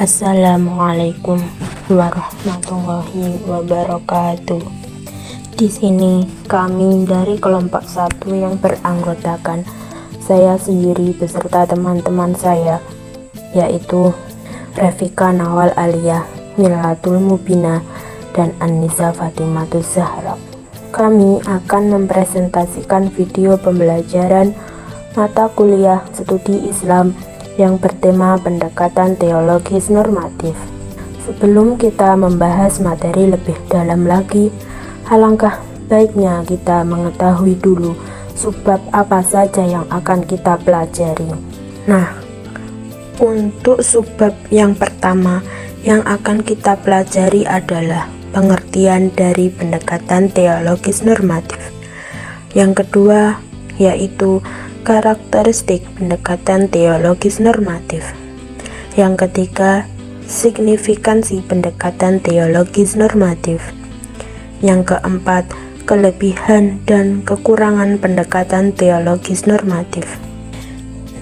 Assalamualaikum warahmatullahi wabarakatuh. Di sini kami dari kelompok 1 yang beranggotakan saya sendiri beserta teman-teman saya, yaitu Rafika Nawal Aliyah, Milatul Mubina, dan Anissa Fatimatus Zahra. Kami akan mempresentasikan video pembelajaran mata kuliah studi Islam yang bertema pendekatan teologis normatif. Sebelum kita membahas materi lebih dalam lagi, alangkah baiknya kita mengetahui dulu subbab apa saja yang akan kita pelajari. Nah, untuk subbab yang pertama yang akan kita pelajari adalah pengertian dari pendekatan teologis normatif. Yang kedua yaitu karakteristik pendekatan teologis normatif. Yang ketiga, signifikansi pendekatan teologis normatif. Yang keempat, kelebihan dan kekurangan pendekatan teologis normatif.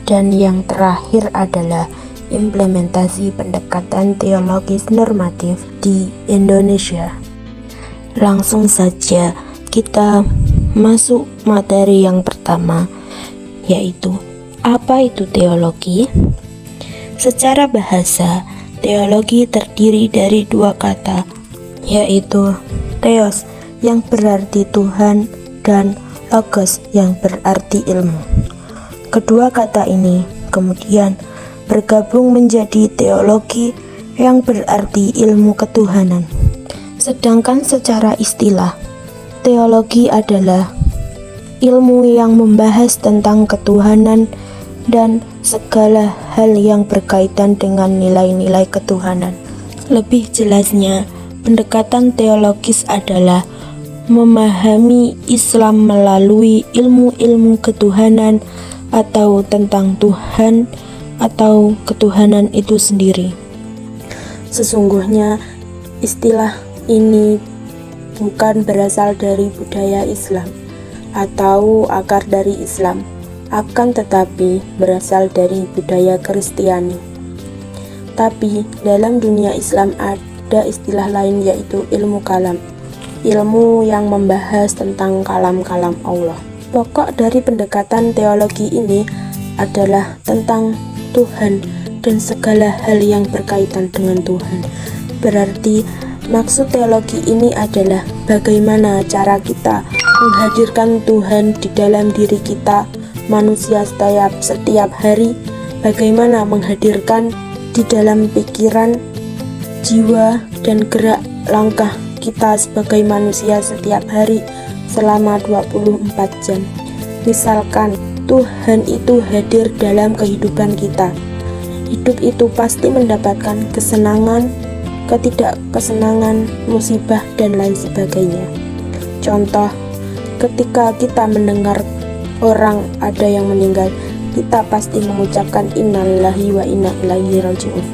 Dan yang terakhir adalah implementasi pendekatan teologis normatif di Indonesia. Langsung saja kita masuk materi yang pertama, yaitu apa itu teologi? Secara bahasa, teologi terdiri dari dua kata, yaitu theos yang berarti Tuhan dan logos yang berarti ilmu. Kedua kata ini kemudian bergabung menjadi teologi yang berarti ilmu ketuhanan. Sedangkan secara istilah, teologi adalah ilmu yang membahas tentang ketuhanan dan segala hal yang berkaitan dengan nilai-nilai ketuhanan. Lebih jelasnya, pendekatan teologis adalah memahami Islam melalui ilmu-ilmu ketuhanan atau tentang Tuhan atau ketuhanan itu sendiri. Sesungguhnya istilah ini bukan berasal dari budaya Islam atau akar dari Islam, akan tetapi berasal dari budaya Kristiani. Tapi dalam dunia Islam ada istilah lain, yaitu ilmu kalam, ilmu yang membahas tentang kalam-kalam Allah. Pokok dari pendekatan teologi ini adalah tentang Tuhan dan segala hal yang berkaitan dengan Tuhan. Berarti maksud teologi ini adalah bagaimana cara kita menghadirkan Tuhan di dalam diri kita, manusia setiap hari, bagaimana menghadirkan di dalam pikiran, jiwa, dan gerak langkah kita sebagai manusia setiap hari selama 24 jam. Misalkan Tuhan itu hadir dalam kehidupan kita, hidup itu pasti mendapatkan kesenangan, ketidakkesenangan, musibah, dan lain sebagainya. Contoh, ketika kita mendengar orang ada yang meninggal, kita pasti mengucapkan innalillahi wa inna ilaihi raji'un.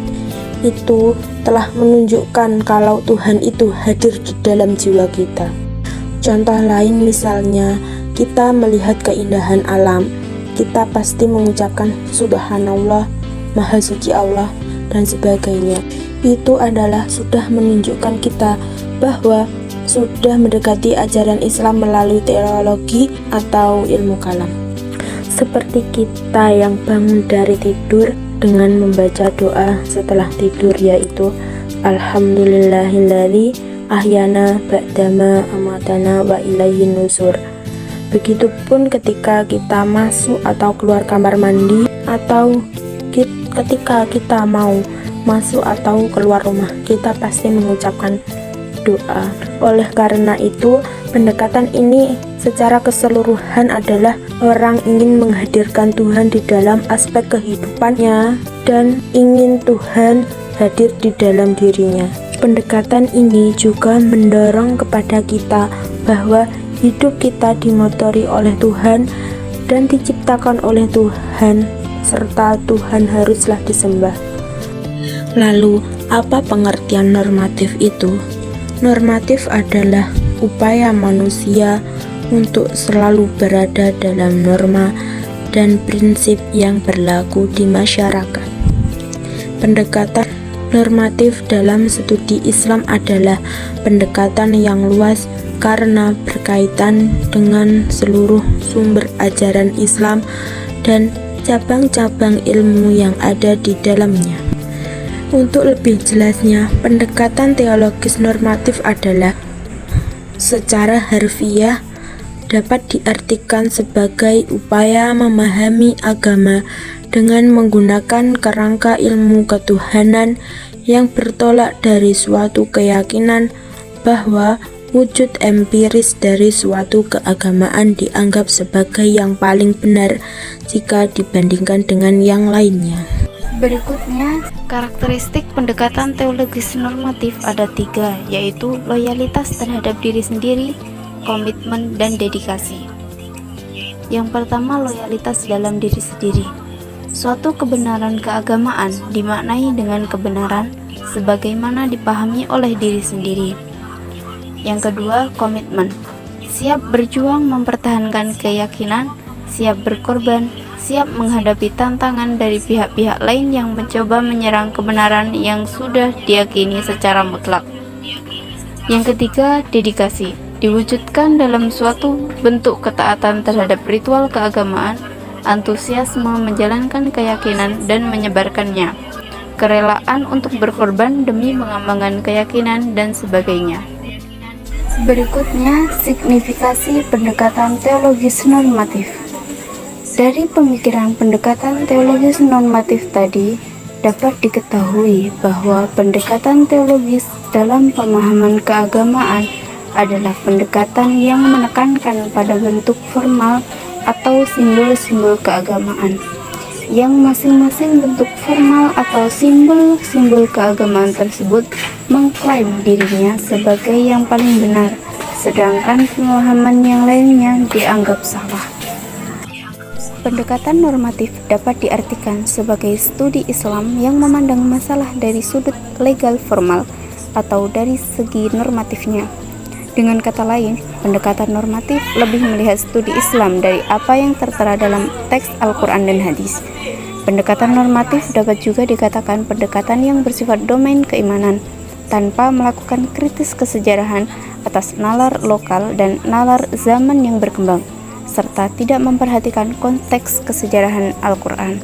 Itu telah menunjukkan kalau Tuhan itu hadir di dalam jiwa kita. Contoh lain misalnya, kita melihat keindahan alam, kita pasti mengucapkan subhanallah, maha suci Allah, dan sebagainya. Itu adalah sudah menunjukkan kita bahwa sudah mendekati ajaran Islam melalui teologi atau ilmu kalam. Seperti kita yang bangun dari tidur dengan membaca doa setelah tidur, yaitu Alhamdulillahilladzi ahyana ba'dama amatana wa ilaihin nusur. Begitupun ketika kita masuk atau keluar kamar mandi, atau ketika kita mau masuk atau keluar rumah, kita pasti mengucapkan doa. Oleh karena itu, pendekatan ini secara keseluruhan adalah orang ingin menghadirkan Tuhan di dalam aspek kehidupannya dan ingin Tuhan hadir di dalam dirinya. Pendekatan ini juga mendorong kepada kita bahwa hidup kita dimotori oleh Tuhan dan diciptakan oleh Tuhan, serta Tuhan haruslah disembah. Lalu, apa pengertian normatif itu? Normatif adalah upaya manusia untuk selalu berada dalam norma dan prinsip yang berlaku di masyarakat. Pendekatan normatif dalam studi Islam adalah pendekatan yang luas karena berkaitan dengan seluruh sumber ajaran Islam dan cabang-cabang ilmu yang ada di dalamnya. Untuk lebih jelasnya, pendekatan teologis normatif adalah secara harfiah dapat diartikan sebagai upaya memahami agama dengan menggunakan kerangka ilmu ketuhanan yang bertolak dari suatu keyakinan bahwa wujud empiris dari suatu keagamaan dianggap sebagai yang paling benar jika dibandingkan dengan yang lainnya. Berikutnya, karakteristik pendekatan teologis normatif ada 3, yaitu loyalitas terhadap diri sendiri, komitmen, dan dedikasi. Yang pertama, loyalitas dalam diri sendiri. Suatu kebenaran keagamaan dimaknai dengan kebenaran sebagaimana dipahami oleh diri sendiri. Yang kedua, komitmen. Siap berjuang mempertahankan keyakinan, siap berkorban, siap menghadapi tantangan dari pihak-pihak lain yang mencoba menyerang kebenaran yang sudah diyakini secara mutlak. Yang ketiga, dedikasi. Diwujudkan dalam suatu bentuk ketaatan terhadap ritual keagamaan, antusiasme menjalankan keyakinan dan menyebarkannya, kerelaan untuk berkorban demi mengembangkan keyakinan, dan sebagainya. Berikutnya, signifikasi pendekatan teologis normatif. Dari pemikiran pendekatan teologis normatif tadi, dapat diketahui bahwa pendekatan teologis dalam pemahaman keagamaan adalah pendekatan yang menekankan pada bentuk formal atau simbol-simbol keagamaan, yang masing-masing bentuk formal atau simbol-simbol keagamaan tersebut mengklaim dirinya sebagai yang paling benar, sedangkan pemahaman yang lainnya dianggap salah. Pendekatan normatif dapat diartikan sebagai studi Islam yang memandang masalah dari sudut legal formal atau dari segi normatifnya. Dengan kata lain, pendekatan normatif lebih melihat studi Islam dari apa yang tertera dalam teks Al-Quran dan hadis. Pendekatan normatif dapat juga dikatakan pendekatan yang bersifat domain keimanan, tanpa melakukan kritis kesejarahan atas nalar lokal dan nalar zaman yang berkembang, serta tidak memperhatikan konteks kesejarahan Al-Quran.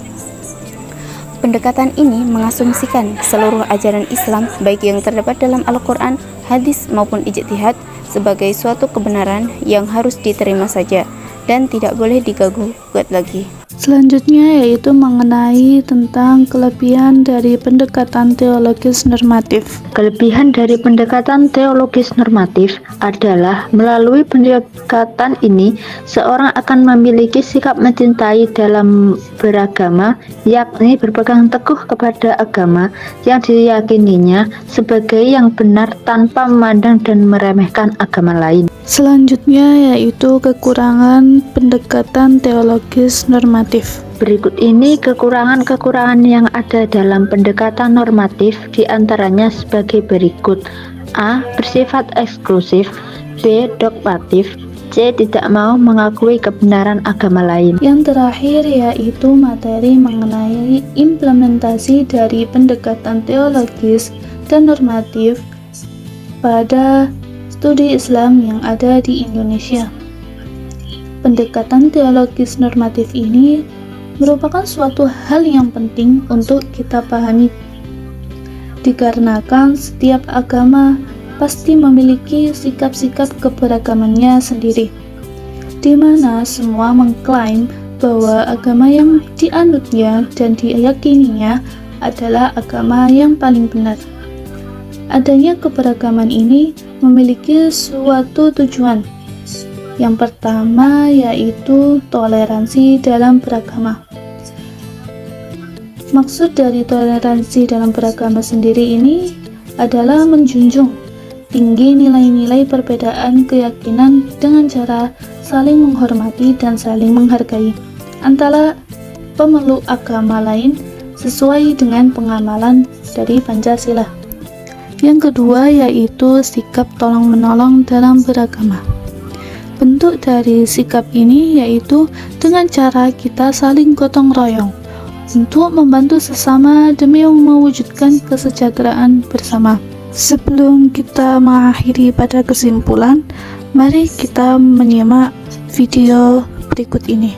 Pendekatan ini mengasumsikan seluruh ajaran Islam, baik yang terdapat dalam Al-Quran, hadis maupun ijtihad, sebagai suatu kebenaran yang harus diterima saja dan tidak boleh diganggu-gugat lagi. Selanjutnya yaitu mengenai tentang kelebihan dari pendekatan teologis normatif. Kelebihan dari pendekatan teologis normatif adalah melalui pendekatan ini seorang akan memiliki sikap mencintai dalam beragama, yakni berpegang teguh kepada agama yang diyakininya sebagai yang benar tanpa memandang dan meremehkan agama lain. Selanjutnya yaitu kekurangan pendekatan teologis normatif. Berikut ini kekurangan-kekurangan yang ada dalam pendekatan normatif, diantaranya sebagai berikut. A. Bersifat eksklusif. B. Dogmatif. C. Tidak mau mengakui kebenaran agama lain. Yang terakhir yaitu materi mengenai implementasi dari pendekatan teologis dan normatif pada studi Islam yang ada di Indonesia. Pendekatan teologis normatif ini merupakan suatu hal yang penting untuk kita pahami, dikarenakan setiap agama pasti memiliki sikap-sikap keberagamannya sendiri, di mana semua mengklaim bahwa agama yang dianutnya dan diyakininya adalah agama yang paling benar. Adanya keberagaman ini memiliki suatu tujuan. Yang pertama yaitu toleransi dalam beragama. Maksud dari toleransi dalam beragama sendiri ini adalah menjunjung tinggi nilai-nilai perbedaan keyakinan dengan cara saling menghormati dan saling menghargai antara pemeluk agama lain sesuai dengan pengamalan dari Pancasila. Yang kedua yaitu sikap tolong-menolong dalam beragama. Bentuk dari sikap ini yaitu dengan cara kita saling gotong royong untuk membantu sesama demi mewujudkan kesejahteraan bersama. Sebelum kita mengakhiri pada kesimpulan, mari kita menyimak video berikut ini.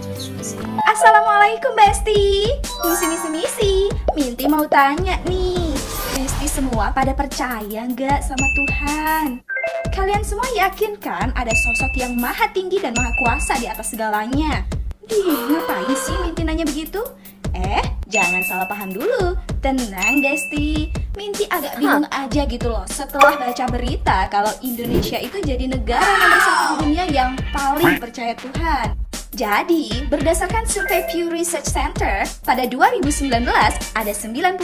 Assalamualaikum Besti. Misi. Minti mau tanya nih, Besti semua pada percaya nggak sama Tuhan? Kalian semua yakin kan ada sosok yang maha tinggi dan maha kuasa di atas segalanya? Ngapain sih Minti nanya begitu? Jangan salah paham dulu. Tenang Besti, Minti agak bingung aja gitu loh setelah baca berita kalau Indonesia itu jadi negara nomor 1 di dunia yang paling percaya Tuhan. Jadi, berdasarkan survei Pew Research Center, pada 2019 ada 96%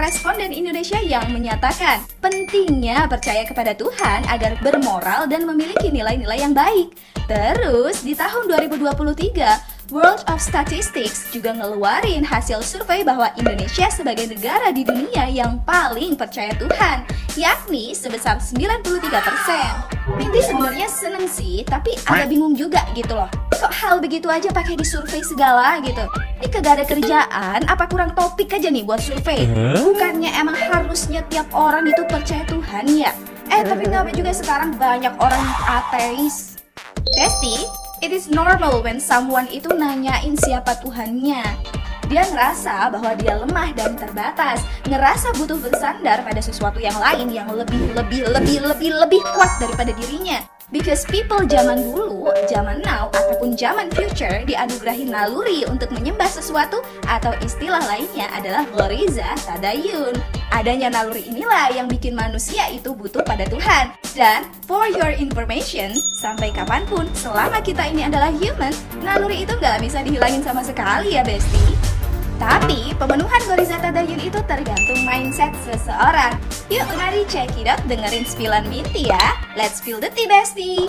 responden Indonesia yang menyatakan pentingnya percaya kepada Tuhan agar bermoral dan memiliki nilai-nilai yang baik. Terus, di tahun 2023, World of Statistics juga ngeluarin hasil survei bahwa Indonesia sebagai negara di dunia yang paling percaya Tuhan, yakni sebesar 93%. Minti sebenarnya seneng sih, tapi agak bingung juga gitu loh. Kok hal begitu aja pakai disurvei segala gitu? Ini kagak ada kerjaan, apa kurang topik aja nih buat survei? Bukannya emang harusnya tiap orang itu percaya Tuhan ya? Tapi ngapain juga sekarang banyak orang ateis? Besti, it is normal when someone itu nanyain siapa Tuhannya. Dia ngerasa bahwa dia lemah dan terbatas, ngerasa butuh bersandar pada sesuatu yang lain yang lebih kuat daripada dirinya. Because people zaman dulu, zaman now, ataupun zaman future dianugerahi naluri untuk menyembah sesuatu atau istilah lainnya adalah ghoriza tadayun. Adanya naluri inilah yang bikin manusia itu butuh pada Tuhan. Dan for your information, sampai kapanpun selama kita ini adalah human, naluri itu nggak bisa dihilangin sama sekali ya Besti. Tapi pemenuhan ghoriza tadayun itu tergantung mindset seseorang. Yuk mari check it out, dengerin spillan Minti ya. Let's spill the tea Besti.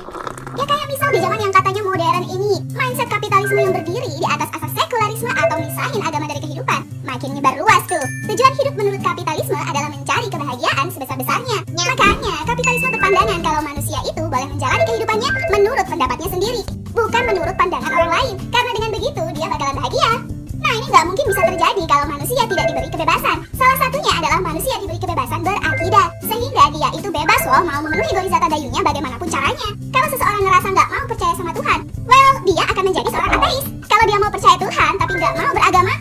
Ya kayak misal di zaman yang katanya modern ini, mindset kapitalisme yang berdiri di atas asas sekularisme atau misahin agama dari kehidupan makin nyebar luas tuh. Tujuan hidup menurut kapitalisme adalah mencari kebahagiaan sebesar-besarnya. Makanya kapitalisme berpandangan kalau manusia itu boleh menjalani kehidupannya menurut pendapatnya sendiri, bukan menurut pandangan orang lain. Karena dengan begitu dia bakalan bahagia. Nah ini nggak mungkin bisa terjadi kalau manusia tidak diberi kebebasan. Salah satunya adalah manusia diberi kebebasan berakidah, sehingga dia itu bebas loh mau memenuhi ghoriza tadayunnya bagaimanapun caranya. Kalau seseorang ngerasa nggak mau percaya sama Tuhan, well, dia akan menjadi seorang ateis. Kalau dia mau percaya Tuhan tapi nggak mau beragama,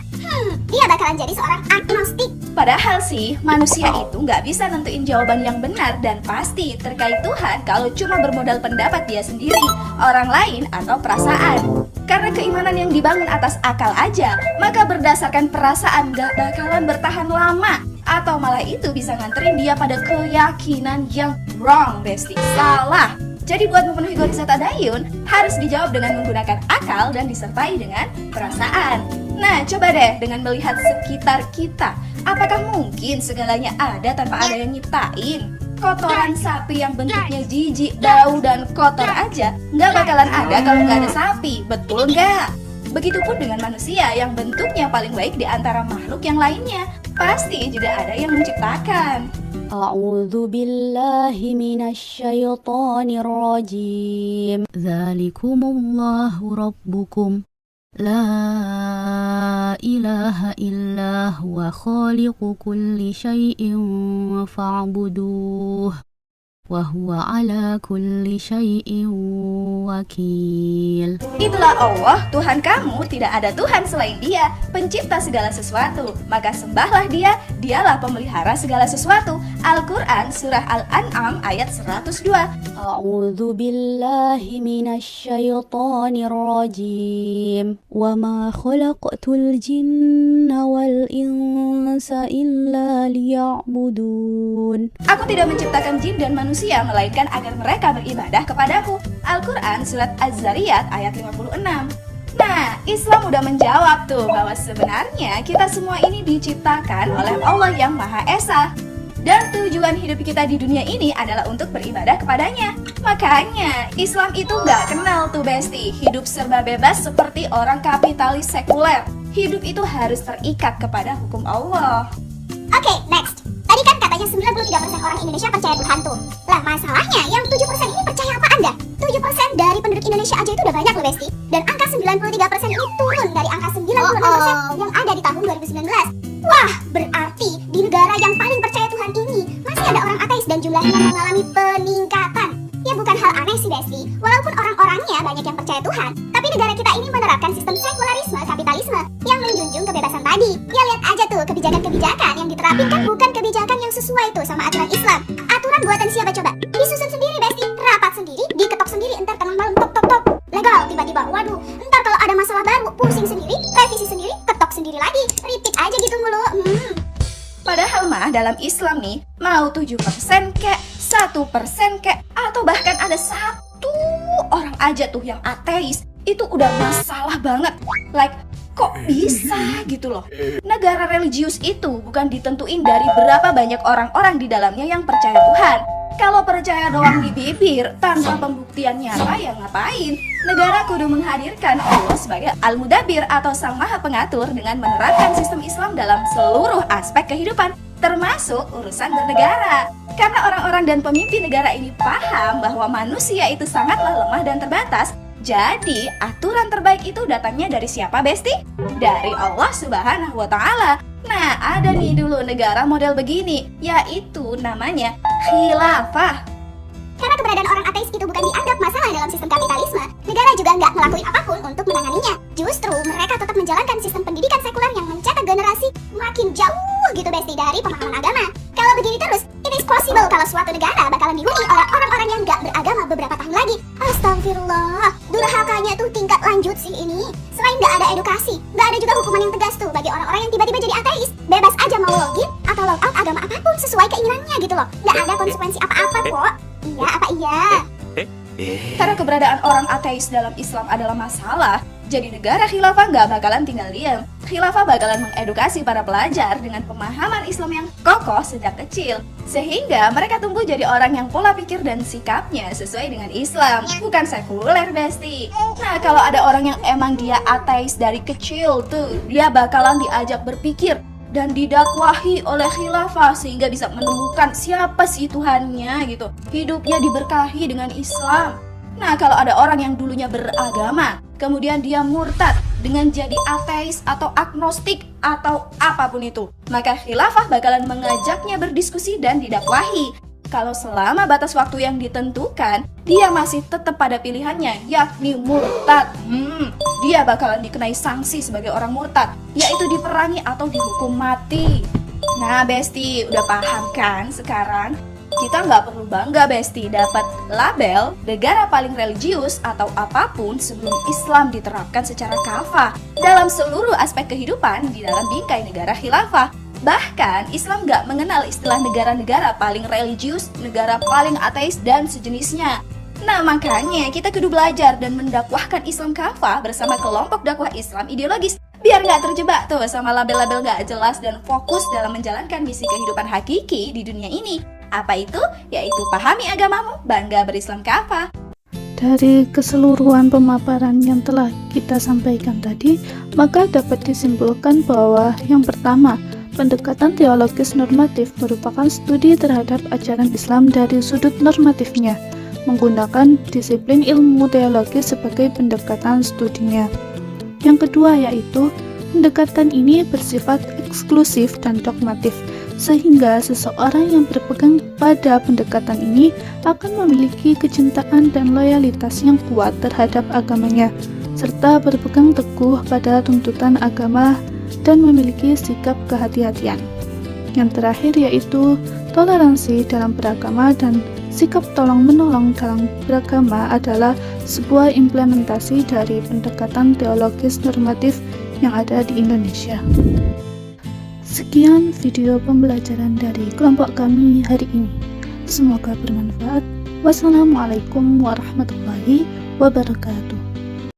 dia bakalan jadi seorang agnostik. Padahal sih, manusia itu nggak bisa nentuin jawaban yang benar dan pasti terkait Tuhan kalau cuma bermodal pendapat dia sendiri, orang lain, atau perasaan. Karena keimanan yang dibangun atas akal aja, maka berdasarkan perasaan gak bakalan bertahan lama. Atau malah itu bisa nganterin dia pada keyakinan yang wrong, Besti. Salah. Jadi buat memenuhi ghoriza tadayun, harus dijawab dengan menggunakan akal dan disertai dengan perasaan. Nah, coba deh dengan melihat sekitar kita. Apakah mungkin segalanya ada tanpa ada yang nyiptain? Kotoran sapi yang bentuknya jijik, bau, dan kotor aja nggak bakalan ada kalau nggak ada sapi, betul nggak? Begitupun dengan manusia yang bentuknya paling baik di antara makhluk yang lainnya. Pasti juga ada yang menciptakan. A'udzu billahi minasyaitonir rajim. Dzalikumullahu rabbukum. La ilaha illa huwa khaliqu kulli syai'in fa'buduh wa huwa ala kulli syai'in wakil. Itulah Allah, Tuhan kamu, tidak ada Tuhan selain Dia, pencipta segala sesuatu. Maka sembahlah Dia, Dialah pemelihara segala sesuatu. Al-Quran Surah Al-An'am ayat 102. A'udzu billahi minasyaitonir rajim. Wa ma khalaqtul jinna wal insa illa liya'budun. Aku tidak menciptakan jin dan manusia melainkan agar mereka beribadah kepadaku. Al-Quran Surat Az-Zariyat ayat 56. Nah, Islam udah menjawab tuh bahwa sebenarnya kita semua ini diciptakan oleh Allah yang Maha Esa. Dan tujuan hidup kita di dunia ini adalah untuk beribadah kepadanya. Makanya, Islam itu nggak kenal tuh Besti hidup serba bebas seperti orang kapitalis sekuler. Hidup itu harus terikat kepada hukum Allah. Oke, next. Tadi kan katanya 93% orang Indonesia percaya Tuhan tuh. Lah masalahnya yang 7% ini percaya apa Anda? 7% dari penduduk Indonesia aja itu udah banyak loh Besti. Dan angka 93% ini turun dari angka 96% yang ada di tahun 2019. ada orang ateis dan jumlahnya mengalami peningkatan. Ya bukan hal aneh sih Besti, walaupun orang-orangnya banyak yang percaya Tuhan, tapi negara kita ini menerapkan sistem sekularisme kapitalisme yang menjunjung kebebasan tadi. Ya lihat aja tuh kebijakan-kebijakan yang diterapin kan bukan kebijakan yang sesuai tuh sama aturan Islam. Aturan buatan siapa coba? Disusun sendiri Besti, rapat sendiri, diketok sendiri, entar tengah malam tok. Legal, tiba-tiba waduh, entar kalau ada masalah baru pusing sendiri, revisi sendiri, ketok sendiri lagi, repeat aja gitu mulu. Padahal mah dalam Islam nih, mau 7% kek, 1% kek, atau bahkan ada 1 orang aja tuh yang ateis, itu udah masalah banget. Like, kok bisa gitu loh. Negara religius itu bukan ditentuin dari berapa banyak orang-orang di dalamnya yang percaya Tuhan. Kalau percaya doang di bibir tanpa pembuktian nyata ya ngapain? Negara kudu menghadirkan Allah sebagai Al-Mudabbir atau Sang Maha Pengatur dengan menerapkan sistem Islam dalam seluruh aspek kehidupan, termasuk urusan bernegara. Karena orang-orang dan pemimpin negara ini paham bahwa manusia itu sangatlah lemah dan terbatas. Jadi, aturan terbaik itu datangnya dari siapa, Besti? Dari Allah Subhanahu wa Ta'ala. Nah, ada nih dulu negara model begini, yaitu namanya khilafah. Karena keberadaan orang ateis itu bukan dianggap masalah dalam sistem kapitalisme, negara juga nggak ngelakuin apapun untuk menanganinya. Justru mereka tetap menjalankan sistem pendidikan sekuler yang mencetak generasi makin jauh gitu Besti dari pemahaman agama. Kalau begini terus, it is possible kalau suatu negara bakalan dihuni oleh orang-orang yang nggak beragama beberapa tahun lagi. Astagfirullah, durhakanya tuh tingkat lanjut sih ini. Selain nggak ada edukasi, nggak ada juga hukuman yang tegas tuh bagi orang-orang yang tiba-tiba jadi ateis. Bebas aja mau login atau logout agama apapun sesuai keinginannya gitu loh. Nggak ada konsekuensi apa-apa kok. Iya apa iya? Karena keberadaan orang ateis dalam Islam adalah masalah, jadi negara khilafah nggak bakalan tinggal diam. Khilafah bakalan mengedukasi para pelajar dengan pemahaman Islam yang kokoh sejak kecil, sehingga mereka tumbuh jadi orang yang pola pikir dan sikapnya sesuai dengan Islam, bukan sekuler Besti. Nah, kalau ada orang yang emang dia ateis dari kecil tuh, dia bakalan diajak berpikir dan didakwahi oleh khilafah sehingga bisa menemukan siapa sih Tuhannya gitu. Hidupnya diberkahi dengan Islam. Nah, kalau ada orang yang dulunya beragama, kemudian dia murtad dengan jadi ateis atau agnostik atau apapun itu, maka khilafah bakalan mengajaknya berdiskusi dan didakwahi. Kalau selama batas waktu yang ditentukan, dia masih tetap pada pilihannya, yakni murtad, dia bakalan dikenai sanksi sebagai orang murtad, yaitu diperangi atau dihukum mati. Nah Besti, udah paham kan sekarang? Kita nggak perlu bangga Besti dapat label negara paling religius atau apapun sebelum Islam diterapkan secara kafah dalam seluruh aspek kehidupan di dalam bingkai negara khilafah. Bahkan Islam nggak mengenal istilah negara-negara paling religius, negara paling ateis dan sejenisnya. Nah makanya kita kudu belajar dan mendakwahkan Islam kafah bersama kelompok dakwah Islam ideologis, biar nggak terjebak tuh sama label-label nggak jelas dan fokus dalam menjalankan misi kehidupan hakiki di dunia ini. Apa itu? Yaitu pahami agamamu, bangga berislam kafah. Dari keseluruhan pemaparan yang telah kita sampaikan tadi, maka dapat disimpulkan bahwa yang pertama, pendekatan teologis normatif merupakan studi terhadap ajaran Islam dari sudut normatifnya, menggunakan disiplin ilmu teologi sebagai pendekatan studinya. Yang kedua yaitu, pendekatan ini bersifat eksklusif dan dogmatif, sehingga seseorang yang berpegang pada pendekatan ini akan memiliki kecintaan dan loyalitas yang kuat terhadap agamanya, serta berpegang teguh pada tuntutan agama dan memiliki sikap kehati-hatian. Yang terakhir yaitu toleransi dalam beragama dan sikap tolong-menolong dalam beragama adalah sebuah implementasi dari pendekatan teologis normatif yang ada di Indonesia. Sekian video pembelajaran dari kelompok kami hari ini. Semoga bermanfaat. Wassalamualaikum warahmatullahi wabarakatuh.